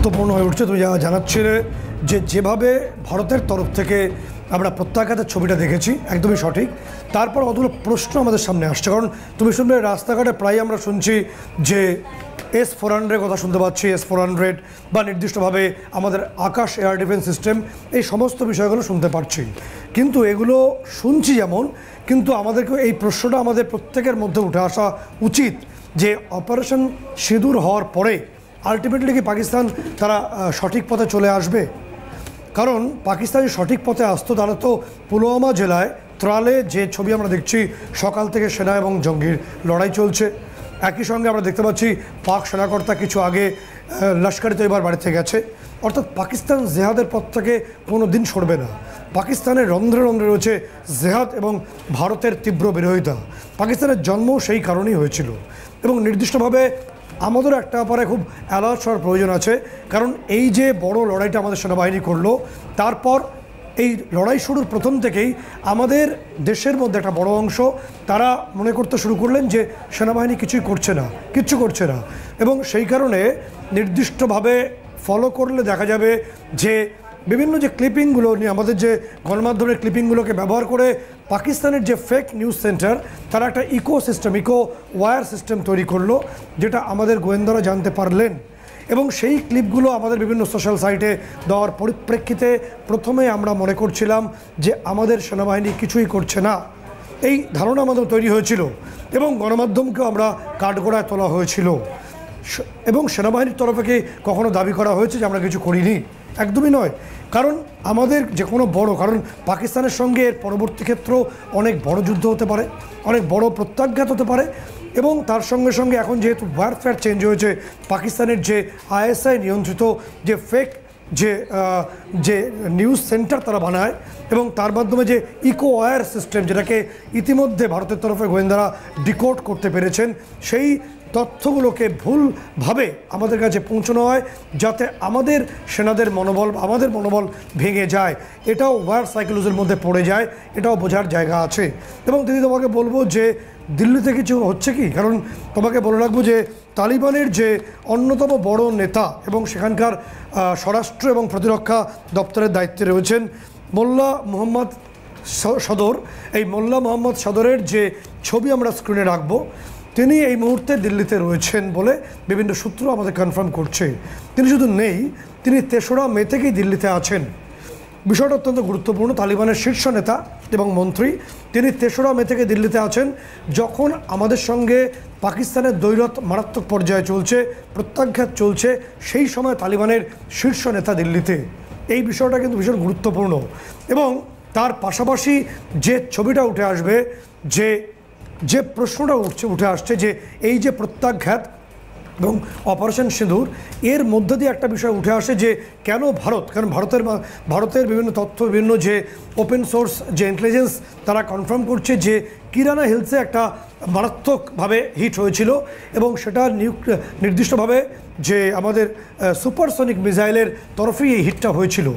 গুরুত্বপূর্ণ হয়ে উঠছে। তুমি যা জানাচ্ছিলে যেভাবে ভারতের তরফ থেকে আমরা প্রত্যাঘাতের ছবিটা দেখেছি একদমই সঠিক। তারপর অতগুলো প্রশ্ন আমাদের সামনে আসছে, কারণ তুমি শুনবে রাস্তাঘাটে প্রায় আমরা শুনছি যে S-400 কথা শুনতে পাচ্ছি, S-400 বা নির্দিষ্টভাবে আমাদের আকাশ এয়ার ডিফেন্স সিস্টেম, এই সমস্ত বিষয়গুলো শুনতে পাচ্ছি। কিন্তু এগুলো শুনছি যেমন, কিন্তু আমাদেরকে এই প্রশ্নটা আমাদের প্রত্যেকের মধ্যে উঠে আসা উচিত যে অপারেশন সিঁদুর হওয়ার পরে আলটিমেটলি কি পাকিস্তান তারা সঠিক পথে চলে আসবে? কারণ পাকিস্তান সঠিক পথে আসতো তাহলে তো পুলওয়ামা জেলায় ত্রালে যে ছবি আমরা দেখছি, সকাল থেকে সেনা এবং জঙ্গির লড়াই চলছে। একই সঙ্গে আমরা দেখতে পাচ্ছি পাক সেনাকর্তা কিছু আগে লস্করে তৈবার বাড়িতে গেছে। অর্থাৎ পাকিস্তান জেহাদের পথ থেকে কোনো দিন সরবে না। পাকিস্তানের রন্ধ্রে রন্ধ্রে রয়েছে জেহাদ এবং ভারতের তীব্র বিরোধিতা। পাকিস্তানের জন্ম সেই কারণেই হয়েছিল এবং নির্দিষ্টভাবে আমাদেরও একটা ব্যাপারে খুব অ্যালার্ট হওয়ার প্রয়োজন আছে। কারণ এই যে বড় লড়াইটা আমাদের সেনাবাহিনী করলো, তারপর এই লড়াই শুরুর প্রথম থেকেই আমাদের দেশের মধ্যে একটা বড় অংশ তারা মনে করতে শুরু করলেন যে সেনাবাহিনী কিচ্ছু করছে না। এবং সেই কারণে নির্দিষ্টভাবে ফলো করলে দেখা যাবে যে বিভিন্ন যে ক্লিপিংগুলো নিয়ে আমাদের যে গণমাধ্যমের ক্লিপিংগুলোকে ব্যবহার করে পাকিস্তানের যে ফেক নিউজ সেন্টার তারা একটা ইকো ওয়্যার সিস্টেম তৈরি করলো, যেটা আমাদের গোয়েন্দারা জানতে পারলেন। এবং সেই ক্লিপগুলো আমাদের বিভিন্ন সোশ্যাল সাইটে দেওয়ার পরিপ্রেক্ষিতে প্রথমে আমরা মনে করছিলাম যে আমাদের সেনাবাহিনী কিছুই করছে না, এই ধারণা আমাদের তৈরি হয়েছিল এবং গণমাধ্যমকেও আমরা কাঠগড়ায় তোলা হয়েছিল। এবং সেনাবাহিনীর তরফে কখনো দাবি করা হয়েছে যে আমরা কিছু করিনি? একদমই নয়। কারণ আমাদের যে কোনো কারণ পাকিস্তানের সঙ্গে এর পরবর্তী ক্ষেত্রেও অনেক বড় যুদ্ধ হতে পারে, অনেক বড় প্রত্যাঘাত হতে পারে। এবং তার সঙ্গে সঙ্গে এখন যেহেতু ওয়ারফেয়ার চেঞ্জ হয়েছে, পাকিস্তানের যে ISI নিয়ন্ত্রিত যে ফেক যে নিউজ সেন্টার তারা বানায় এবং তার মাধ্যমে যে ইকো ওয়্যার সিস্টেম, যেটাকে ইতিমধ্যে ভারতের তরফে গোয়েন্দারা ডিকোড করতে পেরেছেন, সেই তথ্যগুলোকে ভুলভাবে আমাদের কাছে পৌঁছানো হয় যাতে আমাদের সেনাদের আমাদের মনোবল ভেঙে যায়। এটাও ওয়্যার সাইকোলজির মধ্যে পড়ে যায়, এটাও বোঝার জায়গা আছে। এবং দিদি তোমাকে বলবো যে দিল্লিতে কিছু হচ্ছে কি, কারণ তোমাকে বলে রাখবো যে তালিবানের যে অন্যতম বড় নেতা এবং সেখানকার স্বরাষ্ট্র এবং প্রতিরক্ষা দপ্তরের দায়িত্বে রয়েছেন মোল্লা মোহাম্মদ সদর, এই মোল্লা মোহাম্মদ সদরের যে ছবি আমরা স্ক্রিনে রাখবো, তিনি এই মুহূর্তে দিল্লিতে রয়েছেন বলে বিভিন্ন সূত্র আমাদের কনফার্ম করছে। তিনি শুধু নেই, তিনি 3রা মে থেকেই দিল্লিতে আছেন। বিষয়টা অত্যন্ত গুরুত্বপূর্ণ। তালিবানের শীর্ষ নেতা এবং মন্ত্রী তিনি 3রা মে থেকে দিল্লিতে আছেন, যখন আমাদের সঙ্গে পাকিস্তানের দ্বৈরথ মারাত্মক পর্যায়ে চলছে, প্রত্যাঘাত চলছে, সেই সময় তালিবানের শীর্ষ নেতা দিল্লিতে। এই বিষয়টা কিন্তু ভীষণ গুরুত্বপূর্ণ। এবং তার পাশাপাশি যে ছবিটা উঠে আসবে, যে প্রশ্নটা উঠে আসছে যে এই যে প্রত্যাঘাত এবং অপারেশন সিঁদুর, এর মধ্যে দিয়ে একটা বিষয় উঠে আসে যে কেন কারণ ভারতের বিভিন্ন তথ্য, বিভিন্ন যে ওপেন সোর্স যে ইন্টেলিজেন্স তারা কনফার্ম করছে যে কিরানা হিলসে একটা মারাত্মকভাবে হিট হয়েছিল এবং সেটা নির্দিষ্টভাবে যে আমাদের সুপারসনিক মিসাইলের তরফেই এই হিটটা হয়েছিল।